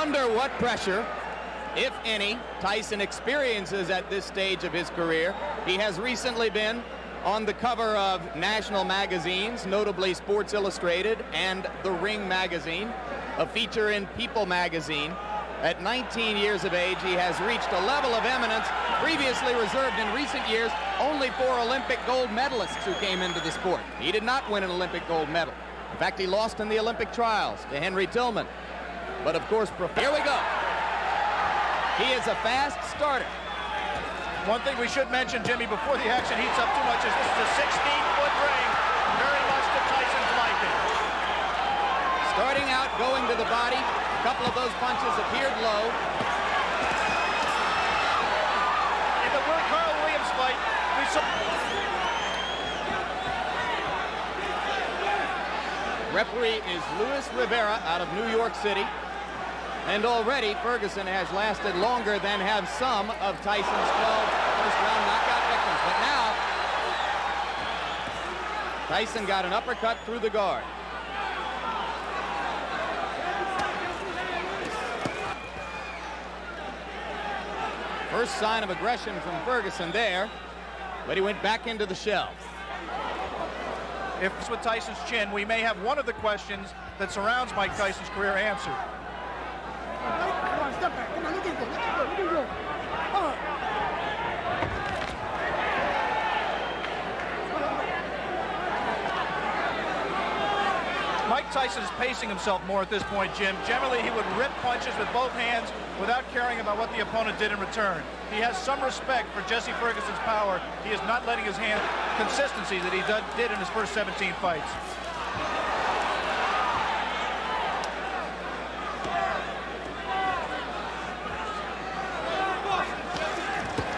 wonder what pressure, if any, Tyson experiences at this stage of his career. He has recently been on the cover of national magazines, notably Sports Illustrated and The Ring magazine, a feature in People magazine. At 19 years of age, he has reached a level of eminence previously reserved in recent years only for Olympic gold medalists who came into the sport. He did not win an Olympic gold medal. In fact, he lost in the Olympic trials to Henry Tillman. But of course, here we go. He is a fast starter. One thing we should mention, Jimmy, before the action heats up too much, is this is a 16-foot ring, very much to Tyson's liking. Starting out, going to the body. A couple of those punches appeared low. If it were Carl Williams' fight, we saw... Referee is Luis Rivera out of New York City. And already Ferguson has lasted longer than have some of Tyson's 12 first-round knockout victims. But now, Tyson got an uppercut through the guard. First sign of aggression from Ferguson there, but he went back into the shell. If it's with Tyson's chin, we may have one of the questions that surrounds Mike Tyson's career answered. Come on, step back. Come on, let it go. Let it go. Come on. Mike Tyson is pacing himself more at this point, Jim. Generally, he would rip punches with both hands without caring about what the opponent did in return. He has some respect for Jesse Ferguson's power. He is not letting his hand consistency that he did in his first 17 fights.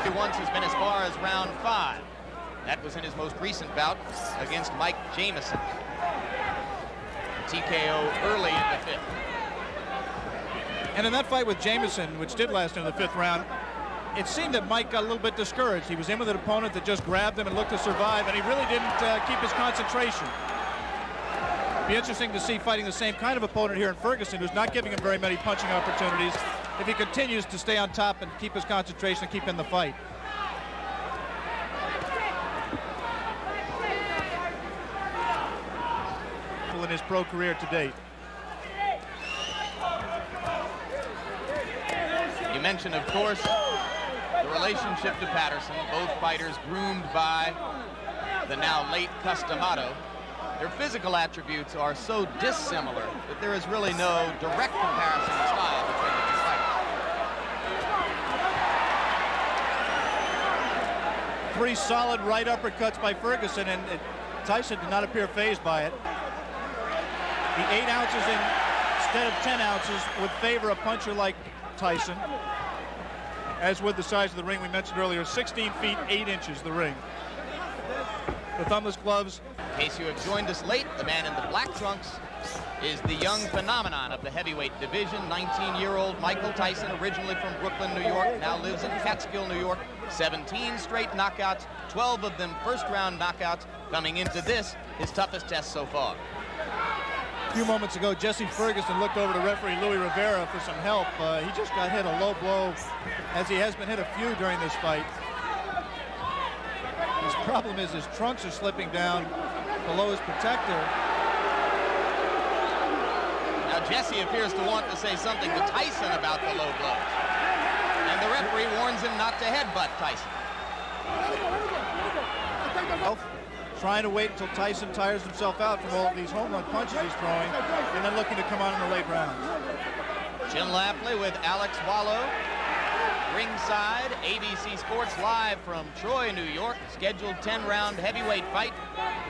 He once has been as far as round 5. That was in his most recent bout against Mike Jamison. TKO early in the 5th. And in that fight with Jamison, which did last into the 5th round, it seemed that Mike got a little bit discouraged. He was in with an opponent that just grabbed him and looked to survive, and he really didn't keep his concentration. Be interesting to see fighting the same kind of opponent here in Ferguson, who's not giving him very many punching opportunities, if he continues to stay on top and keep his concentration and keep in the fight. In his pro career to date. You mentioned, of course, the relationship to Patterson. Both fighters groomed by the now late Customato. Their physical attributes are so dissimilar that there is really no direct comparison in style between the two fighters. 3 solid right uppercuts by Ferguson, and Tyson did not appear fazed by it. The 8 ounces instead of 10 ounces would favor a puncher like Tyson, as would the size of the ring we mentioned earlier. 16 feet 8 inches the ring. The thumbless gloves. In case you have joined us late, the man in the black trunks is the young phenomenon of the heavyweight division. 19-year-old Michael Tyson, originally from Brooklyn, New York, now lives in Catskill, New York. 17 straight knockouts, 12 of them first-round knockouts, coming into this, his toughest test so far. A few moments ago, Jesse Ferguson looked over to referee Louis Rivera for some help. He just got hit a low blow, as he has been hit a few during this fight. His problem is his trunks are slipping down below his protector. Now Jesse appears to want to say something to Tyson about the low blows. And the referee warns him not to headbutt Tyson. Trying to wait until Tyson tires himself out from all of these home run punches he's throwing, and then looking to come on in the late rounds. Jim Lafley with Alex Wallow. Ringside, ABC Sports live from Troy, New York. Scheduled 10-round heavyweight fight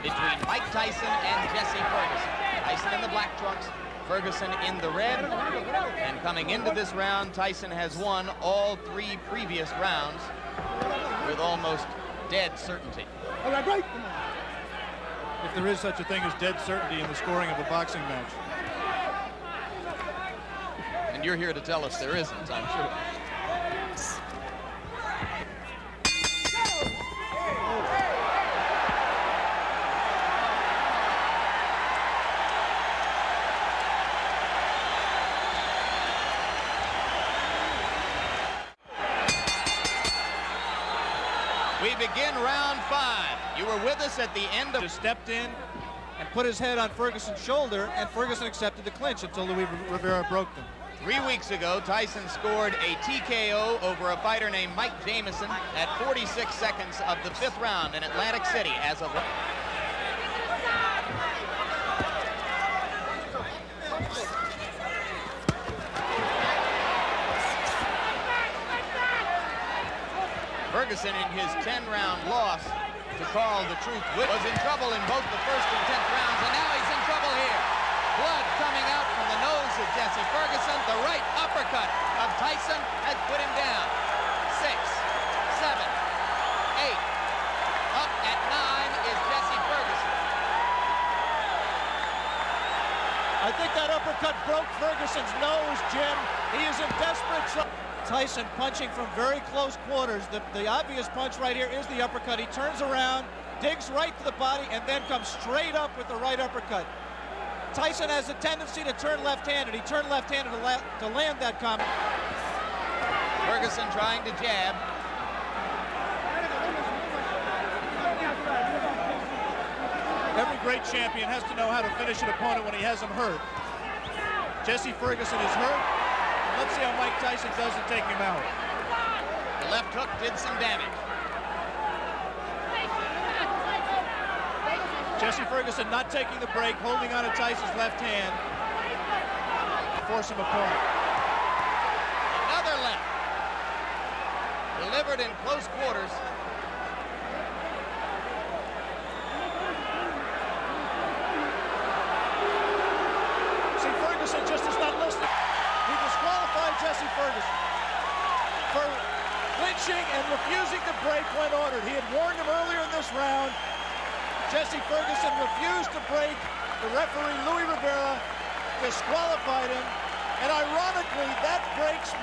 between Mike Tyson and Jesse Ferguson. Tyson in the black trunks, Ferguson in the red. And coming into this round, Tyson has won all 3 previous rounds with almost dead certainty. All right, break. If there is such a thing as dead certainty in the scoring of a boxing match. And you're here to tell us there isn't, I'm sure. we begin round 5. You were with us at the end of... Just stepped in and put his head on Ferguson's shoulder, and Ferguson accepted the clinch until Louis Rivera broke them. 3 weeks ago, Tyson scored a TKO over a fighter named Mike Jamison at 46 seconds of the 5th round in Atlantic City as of... Ferguson, in his 10-round loss to Carl the Truth, was in trouble in both the 1st and 10th rounds, and now he's in trouble here. Blood coming out from the nose of Jesse Ferguson. The right uppercut of Tyson has put him down. 6, 7, 8. Up at 9 is Jesse Ferguson. I think that uppercut broke Ferguson's nose, Jim. He is in desperate trouble. Tyson punching from very close quarters. The obvious punch right here is the uppercut. He turns around, digs right to the body, and then comes straight up with the right uppercut. Tyson has a tendency to turn left-handed. He turned left-handed to land that combo. Ferguson trying to jab. Every great champion has to know how to finish an opponent when he has him hurt. Jesse Ferguson is hurt. Let's see how Mike Tyson does to take him out. The left hook did some damage. Jesse Ferguson not taking the break, holding on to Tyson's left hand. Force him apart. Another left. Delivered in close quarters. See, Ferguson just is not listening. He disqualified Jesse Ferguson for clinching and refusing to break when ordered. He had warned him earlier in this round. Jesse Ferguson refused to break. The referee, Louis Rivera, disqualified him. And ironically, that breaks Mike